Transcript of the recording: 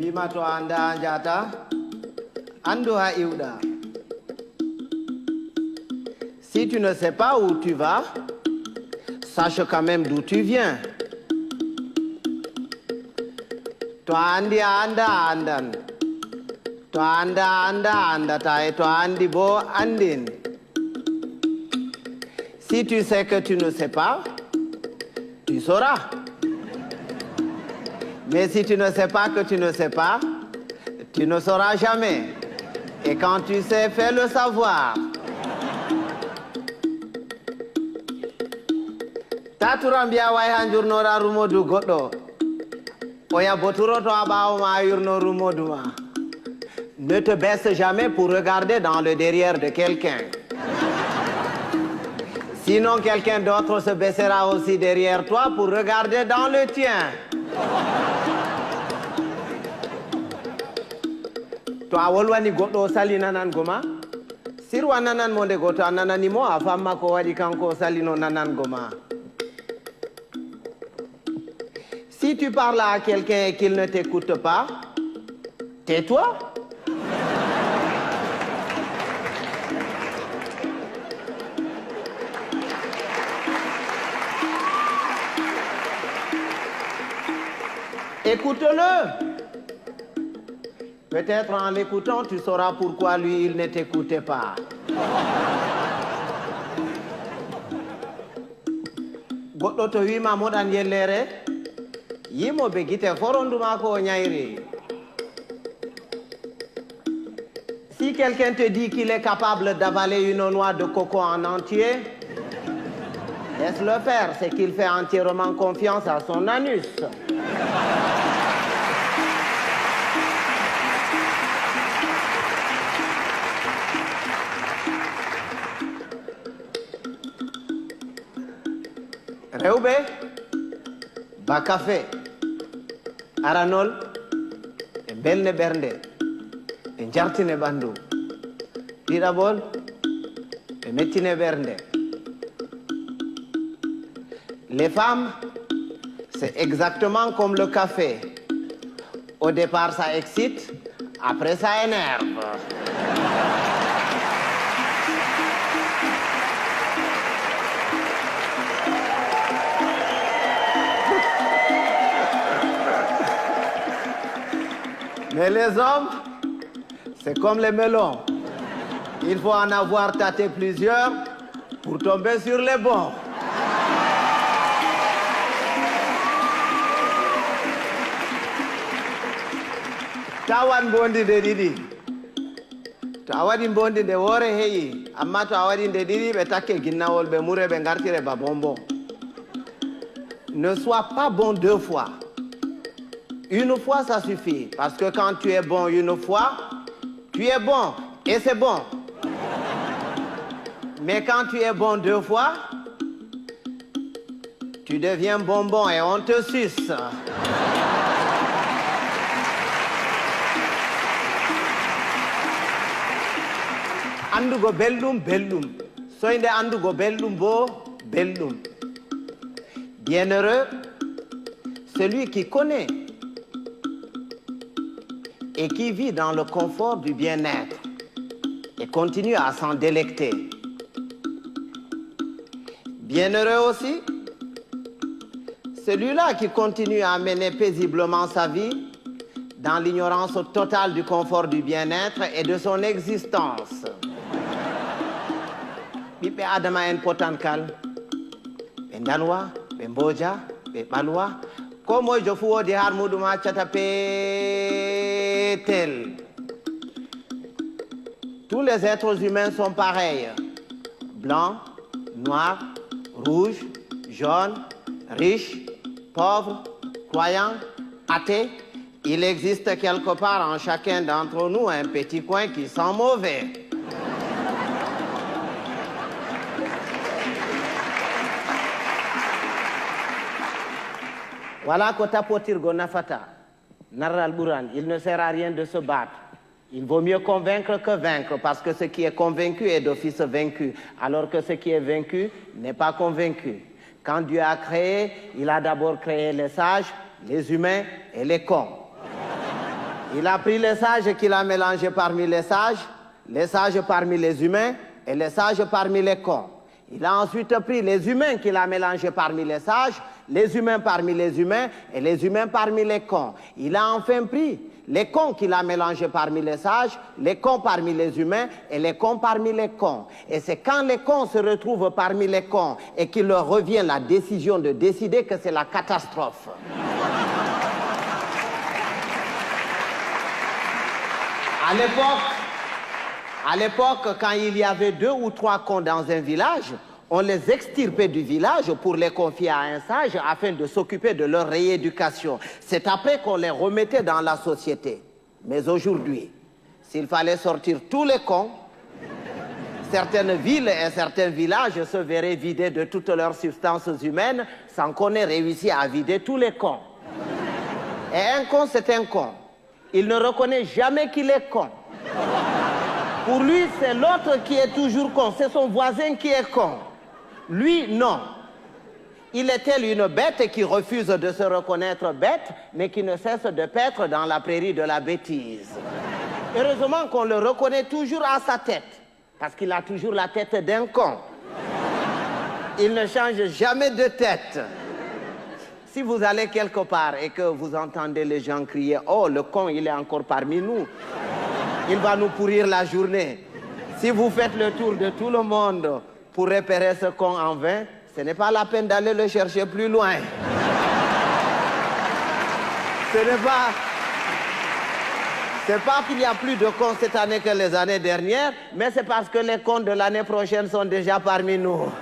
Bimato anda anjata, andoha iuda. Si tu ne sais pas où tu vas, sache quand même d'où tu viens. To andi anda andan. To anda andata et to andi bo andin. Si tu sais que tu ne sais pas, tu sauras. Mais si tu ne sais pas que tu ne sais pas, tu ne sauras jamais. Et quand tu sais, fais le savoir. Taturambia way hanjurnora rumodu goddo. Oya boturo to abawo ma yurno rumodu ma. Ne te baisse jamais pour regarder dans le derrière de quelqu'un. Sinon quelqu'un d'autre se baissera aussi derrière toi pour regarder dans le tien. To awolwani goddo sali nanan goma. Sirwa nanan monde goto nanani mo afamma ko wadi kanko salino nanan goma. Si tu parles à quelqu'un et qu'il ne t'écoute pas, tais-toi. Écoute-le. Peut-être en l'écoutant, tu sauras pourquoi lui, il ne t'écoutait pas. Goddo to wima moɗan yellere, yimoɓe guite foronduma ko ñayri. Si quelqu'un te dit qu'il est capable d'avaler une noix de coco en entier, laisse-le faire, c'est qu'il fait entièrement confiance à son anus. Rewɓe ba café aranol e belne ɓernde e jartine ɓandu ɗiɗaɓol e mettine ɓernde. Les femmes, c'est exactement comme le café. Au départ ça excite, après ça énerve. Mais les hommes, c'est comme les melons. Il faut en avoir tâté plusieurs pour tomber sur les bons. Tawan bondi de didi. To awadi bondi de wore heyi, amma to awadi de didi be takke ginnawol be mure be ngartire ba bonbon. Ne sois pas bon deux fois. Une fois, ça suffit. Parce que quand tu es bon une fois, tu es bon. Et c'est bon. Mais quand tu es bon deux fois, tu deviens bonbon et on te suce. Andugo bellum, bellum. Soinde andugo bellum bo, bellum. Bienheureux, celui qui connaît et qui vit dans le confort du bien-être et continue à s'en délecter. Bienheureux aussi, celui-là qui continue à mener paisiblement sa vie dans l'ignorance totale du confort du bien-être et de son existence. Ɓiɓɓe adama en potankal, ɓe danwa, ɓe mboja, ɓe ɓalwa, ko moyjo fu wodi har muɗum accata peetel. Tous les êtres humains sont pareils. Blancs, noirs, rouges, jaunes, riches, pauvres, croyants, athées. Il existe quelque part en chacun d'entre nous un petit coin qui sent mauvais. Voilà que tapotirgo nafata, narral buran, il ne sert à rien de se battre. Il vaut mieux convaincre que vaincre, parce que ce qui est convaincu est d'office vaincu, alors que ce qui est vaincu n'est pas convaincu. Quand Dieu a créé, il a d'abord créé les sages, les humains et les cons. Il a pris les sages qu'il a mélangés parmi les sages parmi les humains et les sages parmi les cons. Il a ensuite pris les humains qu'il a mélangés parmi les humains parmi les humains et les humains parmi les cons. Il a enfin pris les cons qu'il a mélangés parmi les cons parmi les humains et les cons parmi les cons. Et c'est quand les cons se retrouvent parmi les cons et qu'il leur revient la décision de décider que c'est la catastrophe. À l'époque, quand il y avait 2 ou 3 cons dans un village, on les extirpait du village pour les confier à un sage afin de s'occuper de leur rééducation. C'est après qu'on les remettait dans la société. Mais aujourd'hui, s'il fallait sortir tous les cons, certaines villes et certains villages se verraient vidés de toutes leurs substances humaines sans qu'on ait réussi à vider tous les cons. Et un con, c'est un con. Il ne reconnaît jamais qu'il est con. Pour lui, c'est l'autre qui est toujours con. C'est son voisin qui est con. Lui, non. Il est tel une bête qui refuse de se reconnaître bête, mais qui ne cesse de paître dans la prairie de la bêtise. Heureusement qu'on le reconnaît toujours à sa tête, parce qu'il a toujours la tête d'un con. Il ne change jamais de tête. Si vous allez quelque part et que vous entendez les gens crier « Oh, le con, il est encore parmi nous », il va nous pourrir la journée. Si vous faites le tour de tout le monde pour repérer ce con en vain, ce n'est pas la peine d'aller le chercher plus loin. C'est pas qu'il y a plus de cons cette année que les années dernières, mais c'est parce que les cons de l'année prochaine sont déjà parmi nous.